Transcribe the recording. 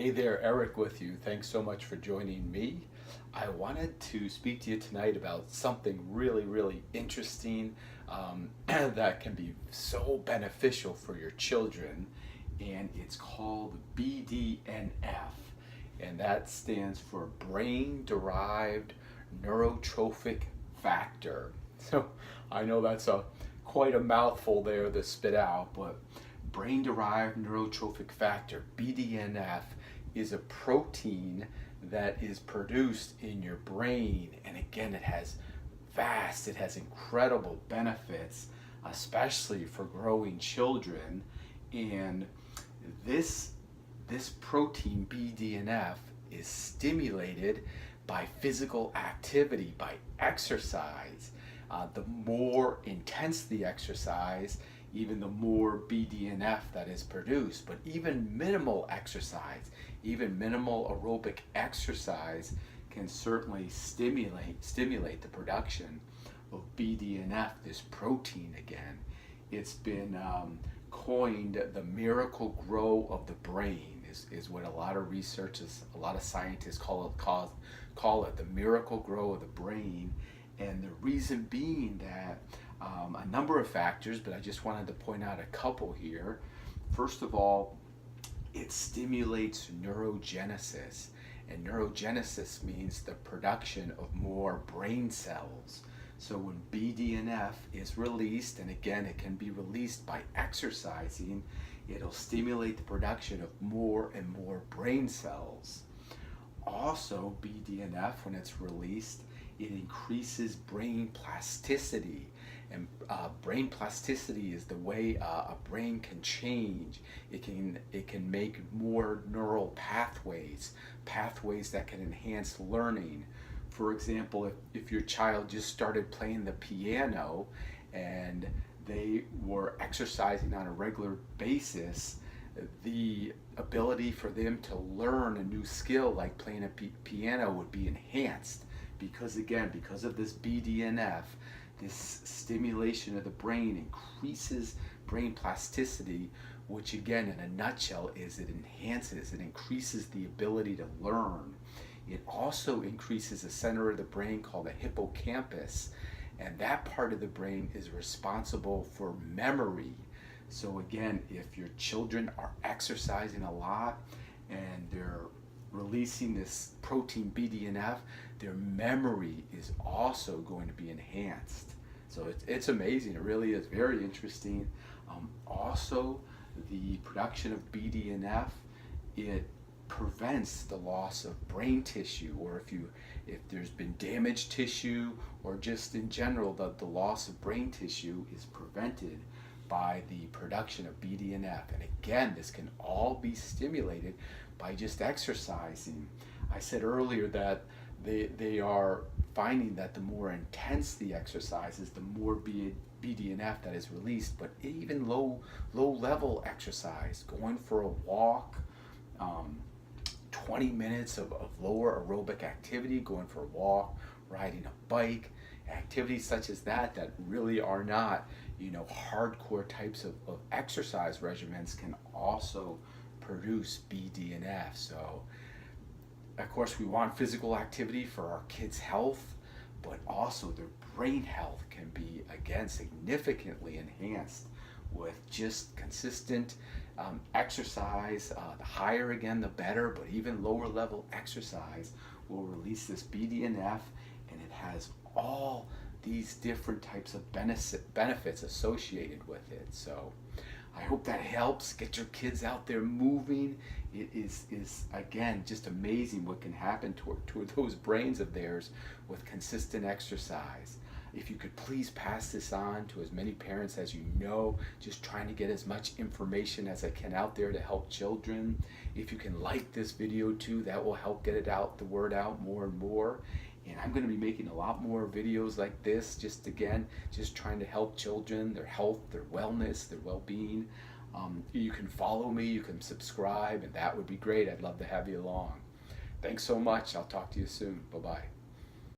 Hey there, Eric with you. Thanks so much for joining me. I wanted to speak to you tonight about something really interesting that can be so beneficial for your children, and it's called BDNF, and that stands for Brain Derived Neurotrophic Factor. So I know that's quite a mouthful there to spit out, but brain derived neurotrophic factor, BDNF, is a protein that is produced in your brain. And again, it has incredible benefits, especially for growing children. And this protein, BDNF, is stimulated by physical activity, by exercise. The more intense the exercise, even the more BDNF that is produced. But even minimal exercise, even minimal aerobic exercise can certainly stimulate the production of BDNF, this protein again. It's been coined the miracle grow of the brain is what a lot of researchers, a lot of scientists call it the miracle grow of the brain. And the reason being that a number of factors, but I just wanted to point out a couple here. First of all, it stimulates neurogenesis, and neurogenesis means the production of more brain cells. So when BDNF is released, and again, it can be released by exercising, it'll stimulate the production of more and more brain cells. Also, BDNF, when it's released, it increases brain plasticity. And brain plasticity is the way a brain can change. It can make more neural pathways that can enhance learning. For example, if your child just started playing the piano and they were exercising on a regular basis, the ability for them to learn a new skill like playing a piano would be enhanced, because of this BDNF, this stimulation of the brain increases brain plasticity, which again, in a nutshell, is it increases the ability to learn. It also increases a center of the brain called the hippocampus, and that part of the brain is responsible for memory. So again, if your children are exercising a lot and they're releasing this protein BDNF, their memory is also going to be enhanced. So it's amazing. It really is very interesting. Also, the production of BDNF, it prevents the loss of brain tissue, or if there's been damaged tissue, or just in general the loss of brain tissue is prevented by the production of BDNF. And again, this can all be stimulated by just exercising. I said earlier that they are finding that the more intense the exercise is, the more BDNF that is released. But even low level exercise, going for a walk, 20 minutes of lower aerobic activity, going for a walk, riding a bike, activities such as that really are not, hardcore types of exercise regimens, can also produce BDNF. So of course we want physical activity for our kids' health, but also their brain health can be again significantly enhanced with just consistent exercise. The higher again the better, but even lower level exercise will release this BDNF, and it has all these different types of benefits associated with it. So I hope that helps. Get your kids out there moving. It is again just amazing what can happen to those brains of theirs with consistent exercise. If you could please pass this on to as many parents as you know, just trying to get as much information as I can out there to help children. If you can like this video too, that will help get the word out more and more. And I'm going to be making a lot more videos like this, just trying to help children, their health, their wellness, their well-being. You can follow me, you can subscribe, and that would be great. I'd love to have you along. Thanks so much. I'll talk to you soon. Bye-bye.